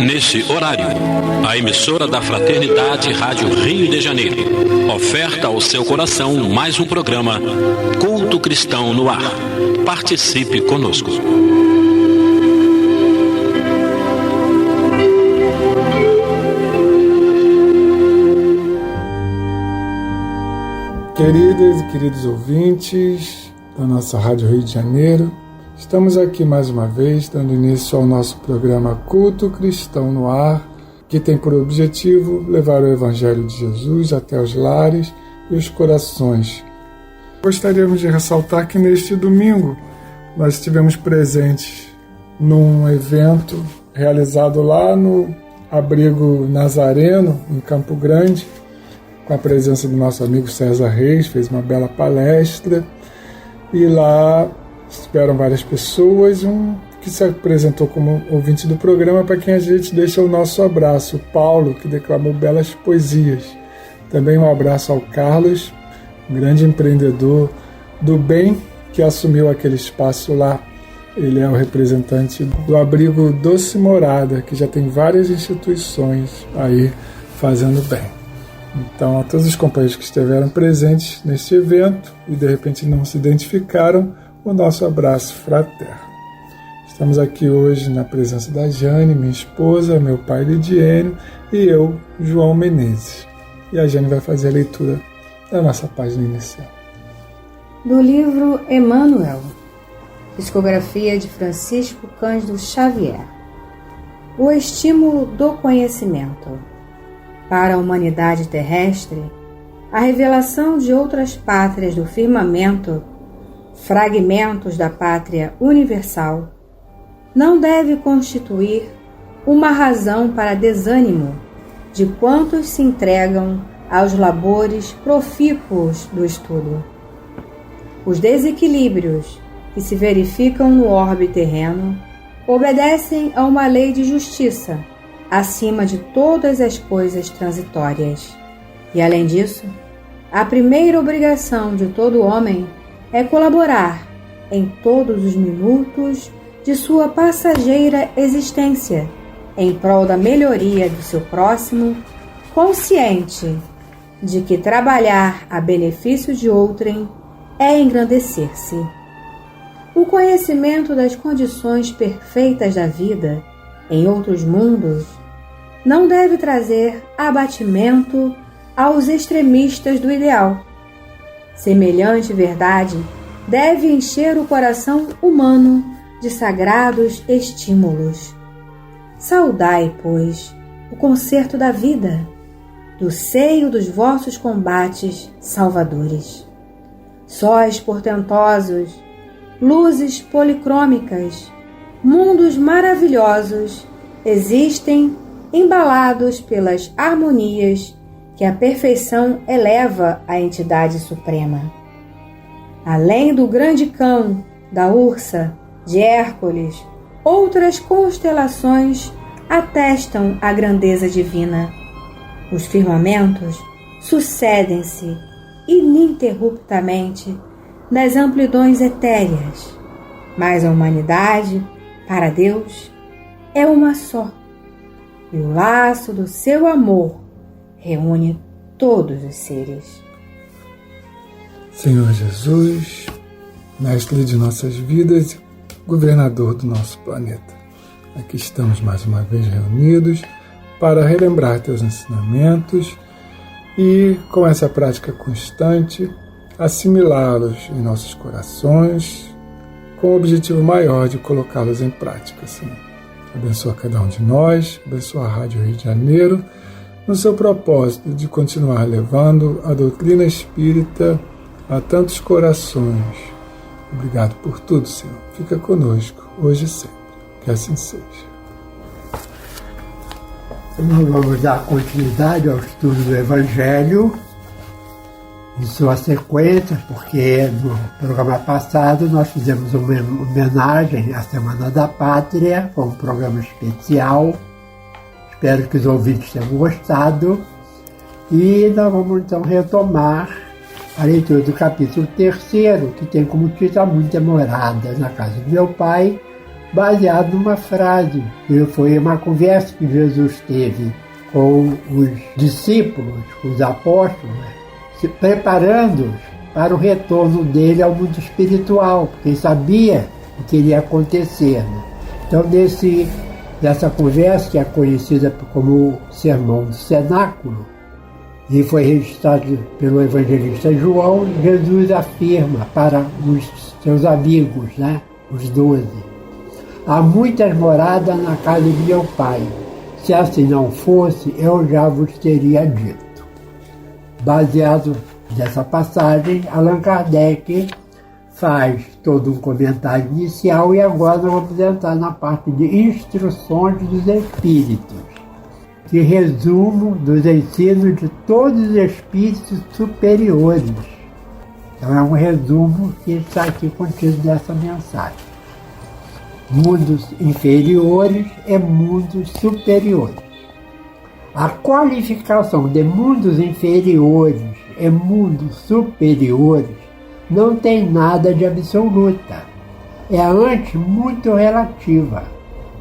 Nesse horário, a emissora da Fraternidade Rádio Rio de Janeiro oferta ao seu coração mais um programa Culto Cristão no Ar. Participe conosco. Queridas e queridos ouvintes da nossa Rádio Rio de Janeiro, estamos aqui mais uma vez dando início ao nosso programa Culto Cristão no Ar, que tem por objetivo levar o Evangelho de Jesus até os lares e os corações. Gostaríamos de ressaltar que neste domingo nós estivemos presentes num evento realizado lá no Abrigo Nazareno, em Campo Grande, com a presença do nosso amigo César Reis, fez uma bela palestra, e lá estiveram várias pessoas, que se apresentou como ouvinte do programa, para quem a gente deixa o nosso abraço, o Paulo, que declamou belas poesias. Também um abraço ao Carlos, um grande empreendedor do bem, que assumiu aquele espaço lá. Ele é o representante do Abrigo Doce Morada, que já tem várias instituições aí fazendo bem. Então, a todos os companheiros que estiveram presentes neste evento e de repente não se identificaram, o nosso abraço fraterno. Estamos aqui hoje na presença da Jane, minha esposa, meu pai Lidiênio e eu, João Menezes. E a Jane vai fazer a leitura da nossa página inicial. Do livro Emmanuel, discografia de Francisco Cândido Xavier. O estímulo do conhecimento. Para a humanidade terrestre, a revelação de outras pátrias do firmamento, fragmentos da pátria universal, não deve constituir uma razão para desânimo de quantos se entregam aos labores profícuos do estudo. Os desequilíbrios que se verificam no orbe terreno obedecem a uma lei de justiça acima de todas as coisas transitórias. E, além disso, a primeira obrigação de todo homem é colaborar em todos os minutos de sua passageira existência em prol da melhoria do seu próximo, consciente de que trabalhar a benefício de outrem é engrandecer-se. O conhecimento das condições perfeitas da vida em outros mundos não deve trazer abatimento aos extremistas do ideal. Semelhante verdade deve encher o coração humano de sagrados estímulos. Saudai, pois, o concerto da vida, do seio dos vossos combates salvadores. Sóis portentosos, luzes policrômicas, mundos maravilhosos existem embalados pelas harmonias que a perfeição eleva à entidade suprema. Além do grande cão, da ursa, de Hércules, outras constelações atestam a grandeza divina. Os firmamentos sucedem-se ininterruptamente nas amplidões etéreas, mas a humanidade, para Deus, é uma só, e o laço do seu amor reúne todos os seres. Senhor Jesus, Mestre de nossas vidas, Governador do nosso planeta, aqui estamos mais uma vez reunidos para relembrar teus ensinamentos e, com essa prática constante, assimilá-los em nossos corações, com o objetivo maior de colocá-los em prática, Senhor. Abençoa cada um de nós, abençoa a Rádio Rio de Janeiro, no seu propósito de continuar levando a doutrina espírita a tantos corações. Obrigado por tudo, Senhor. Fica conosco, hoje e sempre. Que assim seja. Nós vamos dar continuidade ao estudo do Evangelho em sua sequência, porque no programa passado nós fizemos uma homenagem à Semana da Pátria, com um programa especial Espero que os ouvintes tenham gostado. E nós vamos então retomar a leitura do capítulo 3º, que tem como título A Muita Morada na Casa do Meu Pai, baseado numa frase, que foi uma conversa que Jesus teve com os discípulos, com os apóstolos, se preparando-os para o retorno dele ao mundo espiritual, porque ele sabia o que iria acontecer. Então, dessa conversa, que é conhecida como Sermão do Cenáculo, e foi registrado pelo evangelista João, Jesus afirma para os seus amigos, os 12, há muitas moradas na casa de meu Pai. Se assim não fosse, eu já vos teria dito. Baseado nessa passagem, Allan Kardec faz todo um comentário inicial e agora nós vamos entrar na parte de instruções dos espíritos, que resumo dos ensinos de todos os espíritos superiores. Então é um resumo que está aqui contido nessa mensagem. Mundos inferiores e mundos superiores. A qualificação de mundos inferiores e mundos superiores não tem nada de absoluta. É antes muito relativa.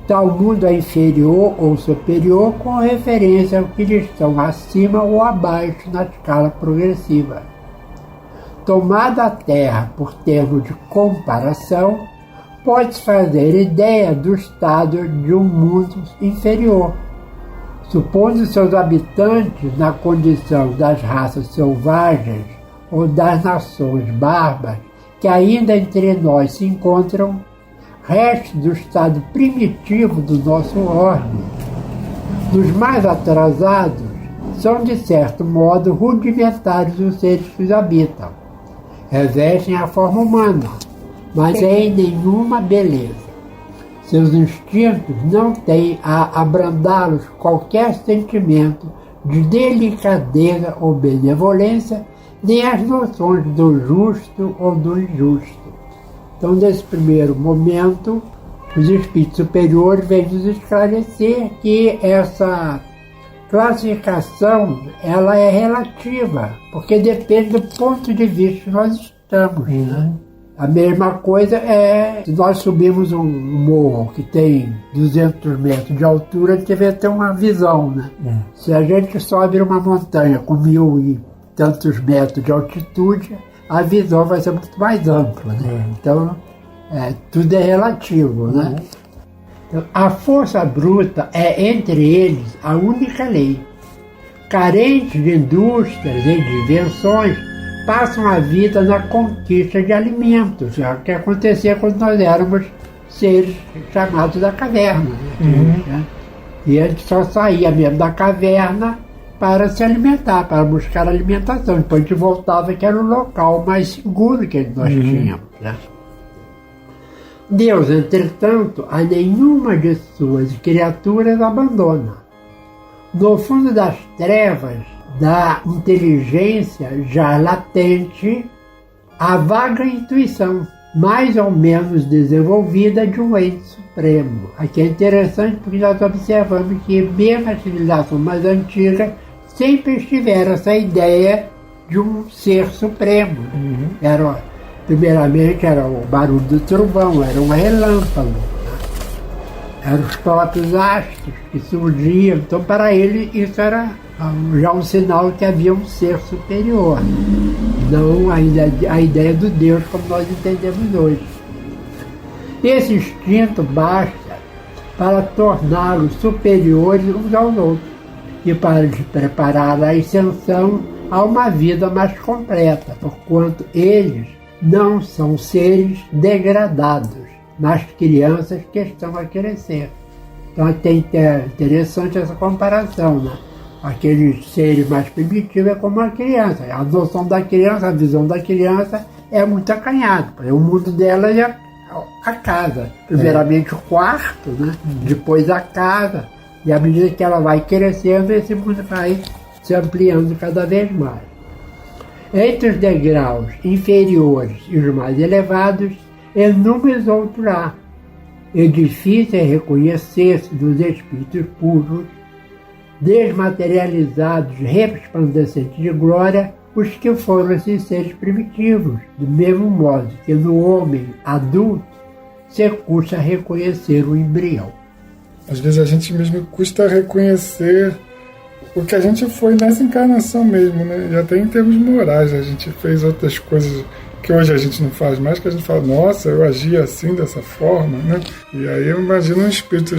Tal mundo é inferior ou superior com referência ao que lhe estão acima ou abaixo na escala progressiva. Tomada a Terra por termo de comparação, pode-se fazer ideia do estado de um mundo inferior. Supondo seus habitantes na condição das raças selvagens ou das nações bárbaras que ainda entre nós se encontram, restos do estado primitivo do nosso orbe. Dos mais atrasados, são de certo modo rudimentares os seres que os habitam. Revestem a forma humana, mas em nenhuma beleza. Seus instintos não têm a abrandá-los qualquer sentimento de delicadeza ou benevolência, nem as noções do justo ou do injusto. Então, nesse primeiro momento, os espíritos superiores vêm nos esclarecer que essa classificação ela é relativa, porque depende do ponto de vista que nós estamos. A mesma coisa é se nós subimos um morro que tem 200 metros de altura, a gente vai ter uma visão, Se a gente sobe uma montanha com 1.000 e tantos metros de altitude, a visão vai ser muito mais ampla, Então, tudo é relativo, Então, a força bruta é, entre eles, a única lei. Carentes de indústrias e de invenções, passam a vida na conquista de alimentos, o que acontecia quando nós éramos seres chamados da caverna. E a gente só saía mesmo da caverna para se alimentar, para buscar alimentação. Depois a gente voltava, que era o local mais seguro que nós tínhamos. Deus, entretanto, a nenhuma de suas criaturas abandona. No fundo das trevas, da inteligência já latente, a vaga intuição, mais ou menos desenvolvida, de um ente supremo. Aqui é interessante porque nós observamos que mesmo a civilização mais antiga sempre tiveram essa ideia de um ser supremo. Primeiramente era o barulho do trovão, era um relâmpago, eram os próprios astros que surgiam. Então, para ele, isso era já um sinal que havia um ser superior, não a ideia do Deus como nós entendemos hoje. Esse instinto basta para torná-los superiores uns aos outros e para lhes preparar a ascensão a uma vida mais completa, porquanto eles não são seres degradados, mas crianças que estão a crescer. Então é interessante essa comparação, Aqueles seres mais primitivos é como a criança. A noção da criança, a visão da criança é muito acanhada. O mundo dela é a casa. Primeiramente o quarto, Depois a casa. E à medida que ela vai crescendo, esse mundo vai se ampliando cada vez mais. Entre os degraus inferiores e os mais elevados, inúmeros outros há. É difícil reconhecer-se dos espíritos puros desmaterializados, resplandecentes de glória, os que foram esses seres primitivos, do mesmo modo que no homem adulto se custa reconhecer o embrião. Às vezes a gente mesmo custa reconhecer o que a gente foi nessa encarnação mesmo, né? E até em termos morais, a gente fez outras coisas que hoje a gente não faz mais, que a gente fala, nossa, eu agi assim, dessa forma, né? E aí eu imagino um espírito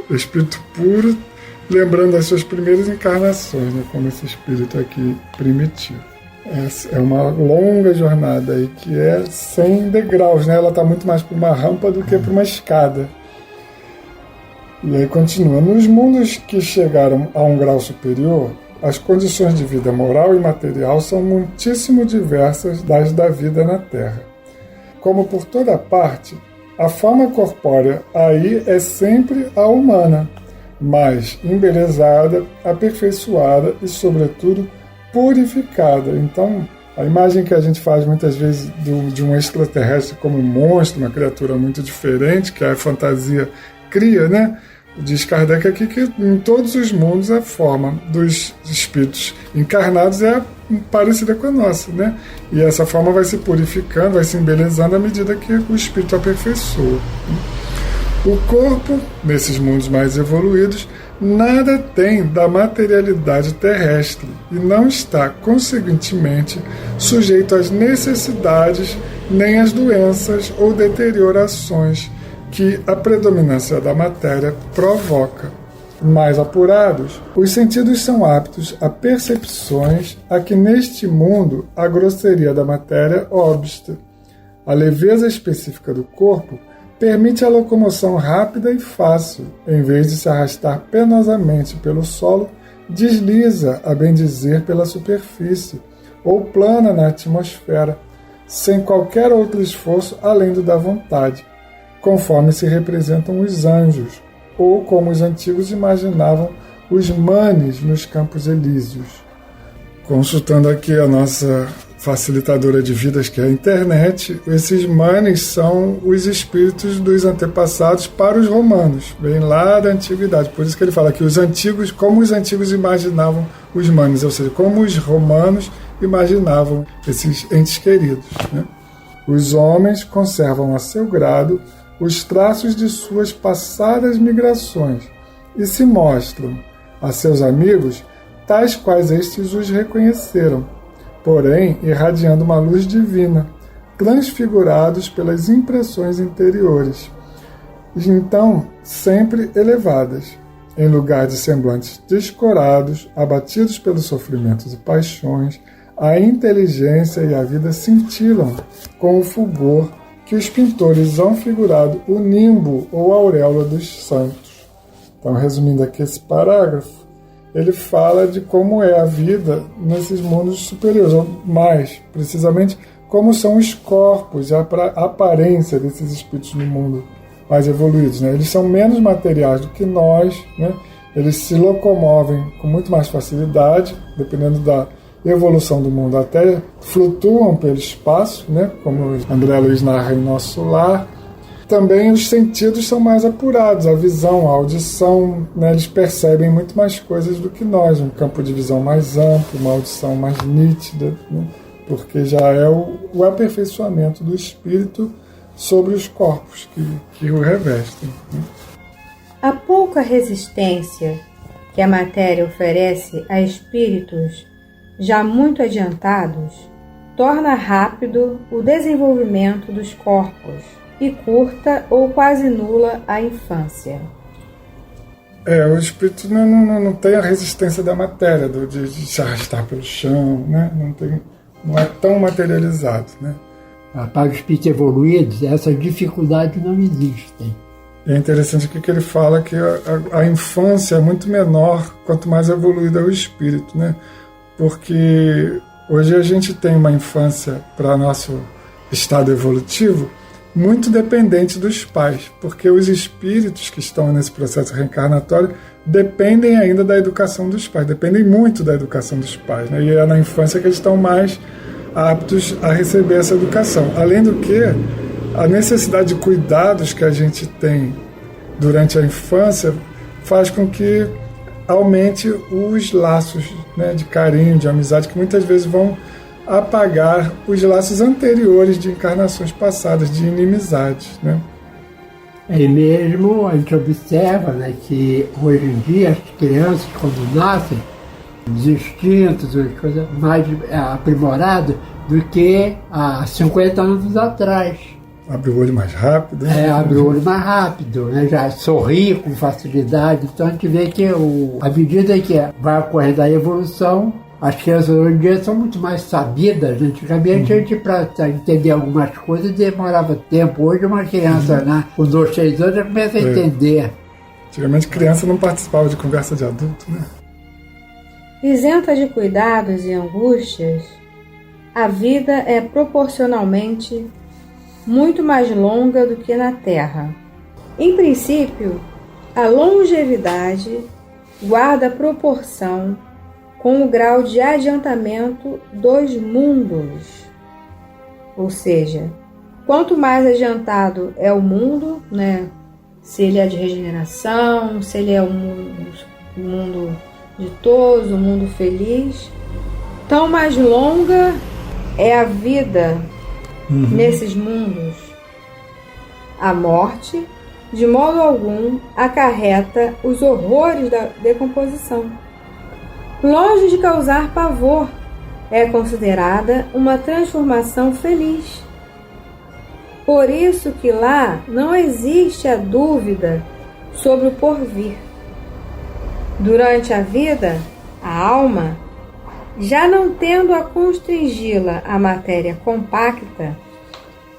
o espírito puro, lembrando as suas primeiras encarnações, né? Como esse espírito aqui primitivo. É uma longa jornada aí, que é sem degraus, né? Ela está muito mais para uma rampa do que para uma escada. E aí continua. Nos mundos que chegaram a um grau superior, as condições de vida moral e material são muitíssimo diversas das da vida na Terra. Como por toda parte, a forma corpórea aí é sempre a humana, mas embelezada, aperfeiçoada e, sobretudo, purificada. Então, a imagem que a gente faz muitas vezes de um extraterrestre como um monstro, uma criatura muito diferente, que a fantasia cria, né? Diz Kardec aqui que em todos os mundos a forma dos espíritos encarnados é parecida com a nossa, né? E essa forma vai se purificando, vai se embelezando à medida que o espírito aperfeiçoa. O corpo, nesses mundos mais evoluídos, nada tem da materialidade terrestre e não está, consequentemente, sujeito às necessidades nem às doenças ou deteriorações que a predominância da matéria provoca. Mais apurados, os sentidos são aptos a percepções a que neste mundo a grosseria da matéria obsta. A leveza específica do corpo permite a locomoção rápida e fácil, em vez de se arrastar penosamente pelo solo, desliza, a bem dizer, pela superfície, ou plana na atmosfera, sem qualquer outro esforço além do da vontade, conforme se representam os anjos, ou como os antigos imaginavam os manes nos campos elíseos. Consultando aqui a nossa facilitadora de vidas, que é a internet, esses manes são os espíritos dos antepassados para os romanos, vem lá da antiguidade. Por isso que ele fala que os antigos, como os antigos imaginavam os manes, ou seja, como os romanos imaginavam esses entes queridos, né? Os homens conservam a seu grado os traços de suas passadas migrações e se mostram a seus amigos tais quais estes os reconheceram, porém irradiando uma luz divina, transfigurados pelas impressões interiores, então sempre elevadas, em lugar de semblantes descorados, abatidos pelos sofrimentos e paixões, a inteligência e a vida cintilam com o fulgor que os pintores vão figurado o nimbo ou auréola dos santos. Então, resumindo aqui esse parágrafo, ele fala de como é a vida nesses mundos superiores, ou mais precisamente, como são os corpos, a aparência desses espíritos no mundo mais evoluídos, né? Eles são menos materiais do que nós, né? Eles se locomovem com muito mais facilidade, dependendo da evolução do mundo, até flutuam pelo espaço, né? Como André Luiz narra em Nosso Lar. Também os sentidos são mais apurados, a visão, a audição, né? Eles percebem muito mais coisas do que nós, um campo de visão mais amplo, uma audição mais nítida, né? Porque já é o aperfeiçoamento do espírito sobre os corpos que o revestem, né? A pouca resistência que a matéria oferece a espíritos já muito adiantados, torna rápido o desenvolvimento dos corpos e curta ou quase nula a infância. O espírito não tem a resistência da matéria, de se arrastar pelo chão, né? Não é tão materializado, né? Para os espíritos evoluídos, essa dificuldade não existe. É interessante aqui que ele fala que a infância é muito menor quanto mais evoluído é o espírito, né? Porque hoje a gente tem uma infância, para nosso estado evolutivo, muito dependente dos pais, porque os espíritos que estão nesse processo reencarnatório dependem ainda da educação dos pais, dependem muito da educação dos pais, né? E é na infância que eles estão mais aptos a receber essa educação. Além do que, a necessidade de cuidados que a gente tem durante a infância faz com que aumente os laços, né, de carinho, de amizade, que muitas vezes vão apagar os laços anteriores de encarnações passadas, de inimizades, né? E mesmo a gente observa, né, que hoje em dia as crianças, quando nascem, os instintos, as coisas mais aprimoradas do que há 50 anos atrás. Abre o olho mais rápido. Abre o olho mais rápido, né? Já sorri com facilidade. Então a gente vê que à medida que vai ocorrendo a evolução, as crianças hoje em dia são muito mais sabidas. Antigamente a gente, para entender algumas coisas, demorava tempo. Hoje uma criança, né, com 2, 3 anos, já começa a entender. Antigamente criança não participava de conversa de adulto, né? Isenta de cuidados e angústias, a vida é proporcionalmente muito mais longa do que na Terra. Em princípio, a longevidade guarda proporção com o grau de adiantamento dos mundos. Ou seja, quanto mais adiantado é o mundo, né? Se ele é de regeneração, se ele é um mundo ditoso, um mundo feliz, tão mais longa é a vida nesses mundos. A morte, de modo algum, acarreta os horrores da decomposição. Longe de causar pavor, é considerada uma transformação feliz. Por isso que lá não existe a dúvida sobre o porvir. Durante a vida, a alma, já não tendo a constringi-la à matéria compacta,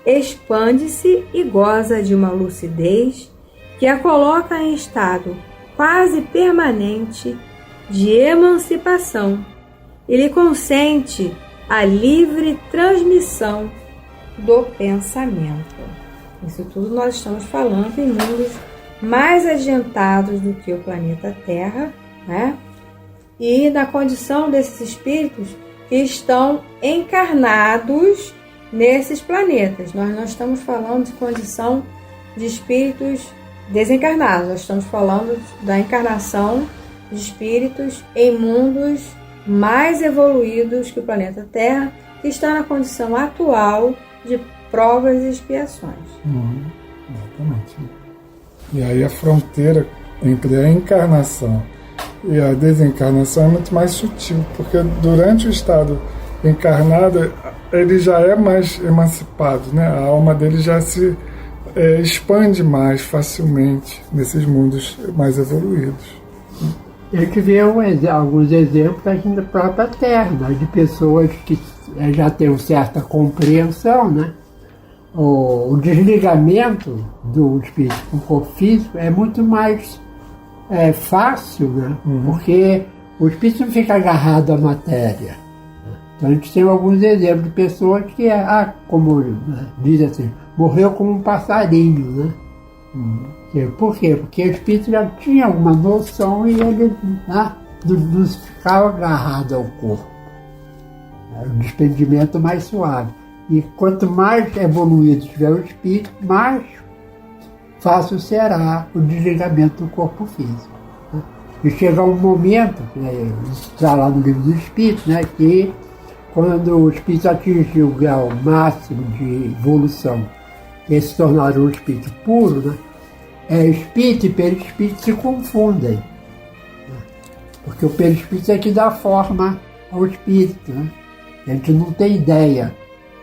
expande-se e goza de uma lucidez que a coloca em estado quase permanente de emancipação e lhe consente a livre transmissão do pensamento. Isso tudo nós estamos falando em mundos mais adiantados do que o planeta Terra, né? E na condição desses espíritos que estão encarnados nesses planetas. Nós não estamos falando de condição de espíritos desencarnados, nós estamos falando da encarnação de espíritos em mundos mais evoluídos que o planeta Terra, que está na condição atual de provas e expiações. Exatamente. E aí a fronteira entre a encarnação e a desencarnação é muito mais sutil, porque durante o estado encarnado ele já é mais emancipado, né? A alma dele já se expande mais facilmente nesses mundos mais evoluídos. A gente vê alguns exemplos aqui na própria Terra, né, de pessoas que já têm uma certa compreensão, né? O desligamento do espírito com o corpo físico é muito mais fácil, né? Porque o espírito não fica agarrado à matéria. Então a gente tem alguns exemplos de pessoas que, como diz assim, morreu como um passarinho, né? Por quê? Porque o espírito já tinha uma noção e ele não ficava agarrado ao corpo. Era um desprendimento mais suave. E quanto mais evoluído estiver o espírito, mais fácil será o desligamento do corpo físico. Né? E chega um momento, está lá no livro do Espírito, né, que quando o espírito atingiu o grau máximo de evolução, eles se tornaram um espírito puro, né? Espírito e perispírito se confundem. Né? Porque o perispírito é que dá forma ao espírito. Né? A gente não tem ideia,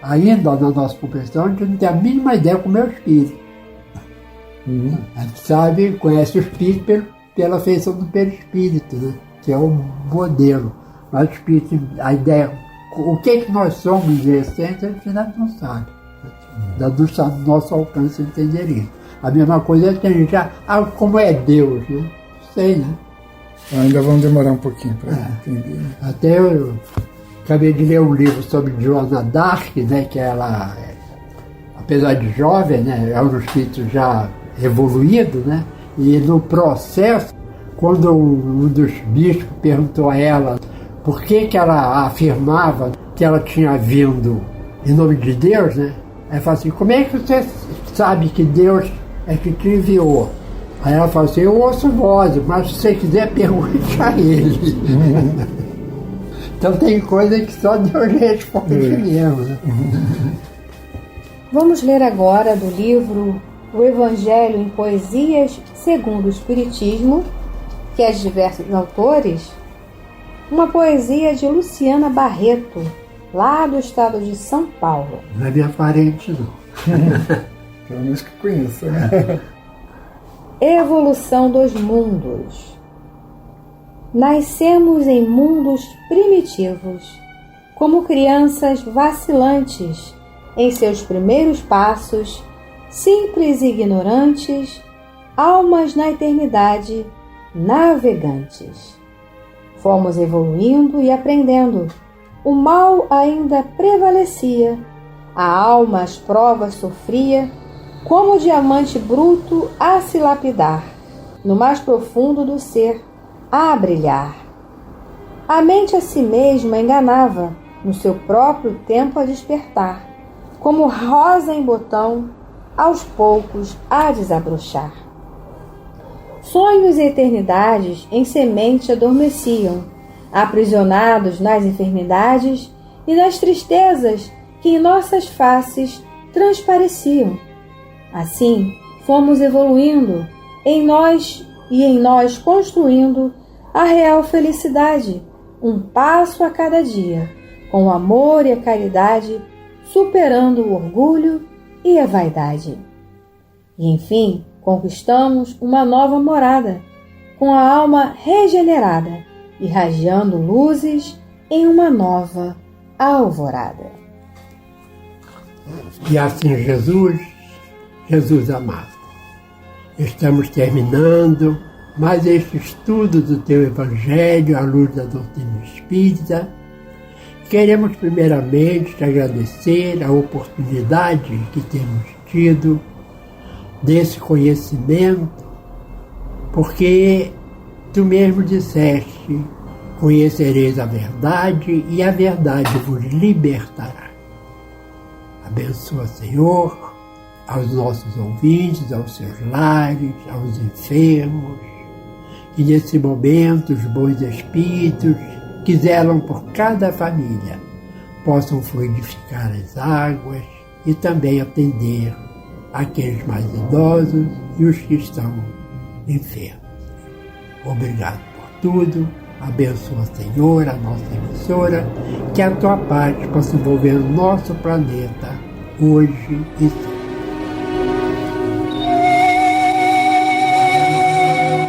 ainda na nossa compreensão, a gente não tem a mínima ideia como é o espírito. A gente sabe, conhece o espírito pela feição do perispírito, né? Que é o modelo. Mas o espírito, a ideia, o que nós somos em essência, a gente ainda não sabe. Ainda não está no nosso alcance entender isso. A mesma coisa é que a gente já, como é Deus, né? Não sei, né? Ainda vamos demorar um pouquinho para entender. Né? Até eu acabei de ler um livro sobre Joana d'Arc, né? Que ela, apesar de jovem, né? É um espírito já evoluído, né? E no processo, quando um dos bispos perguntou a ela por que ela afirmava que ela tinha vindo em nome de Deus, né? Ela falou assim, como é que você sabe que Deus é que te enviou? Aí ela falou assim, eu ouço vozes, mas se você quiser, pergunte a ele. Então tem coisa que só Deus responde mesmo. Né? Vamos ler agora do livro O Evangelho em Poesias segundo o Espiritismo, que é de diversos autores, uma poesia de Luciana Barreto, lá do estado de São Paulo. Não é minha parente, não. Pelo menos que conheça, né? Evolução dos mundos. Nascemos em mundos primitivos, como crianças vacilantes em seus primeiros passos, simples e ignorantes, almas na eternidade, navegantes. Fomos evoluindo e aprendendo. O mal ainda prevalecia, a alma as provas sofria, como diamante bruto a se lapidar, no mais profundo do ser a brilhar. A mente a si mesma enganava, no seu próprio tempo a despertar, como rosa em botão, aos poucos a desabrochar. Sonhos e eternidades em semente adormeciam, aprisionados nas enfermidades e nas tristezas que em nossas faces transpareciam. Assim, fomos evoluindo, em nós construindo a real felicidade, um passo a cada dia, com o amor e a caridade, superando o orgulho e a vaidade. E, enfim, conquistamos uma nova morada, com a alma regenerada, irradiando luzes em uma nova alvorada. E assim, Jesus amado, estamos terminando mais este estudo do Teu Evangelho à luz da doutrina espírita. Queremos primeiramente te agradecer a oportunidade que temos tido desse conhecimento, porque Tu mesmo disseste, conhecereis a verdade e a verdade vos libertará. Abençoa, Senhor, aos nossos ouvintes, aos seus lares, aos enfermos, e nesse momento os bons espíritos que zelam por cada família possam fluidificar as águas e também atender aqueles mais idosos e os que estão enfermos. Obrigado por tudo. Abençoa, Senhor, a nossa emissora, que a Tua paz possa envolver o nosso planeta hoje e sempre.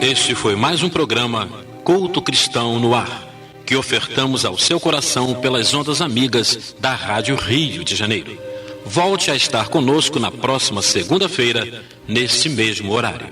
Este foi mais um programa Culto Cristão no Ar, que ofertamos ao seu coração pelas ondas amigas da Rádio Rio de Janeiro. Volte a estar conosco na próxima segunda-feira, neste mesmo horário.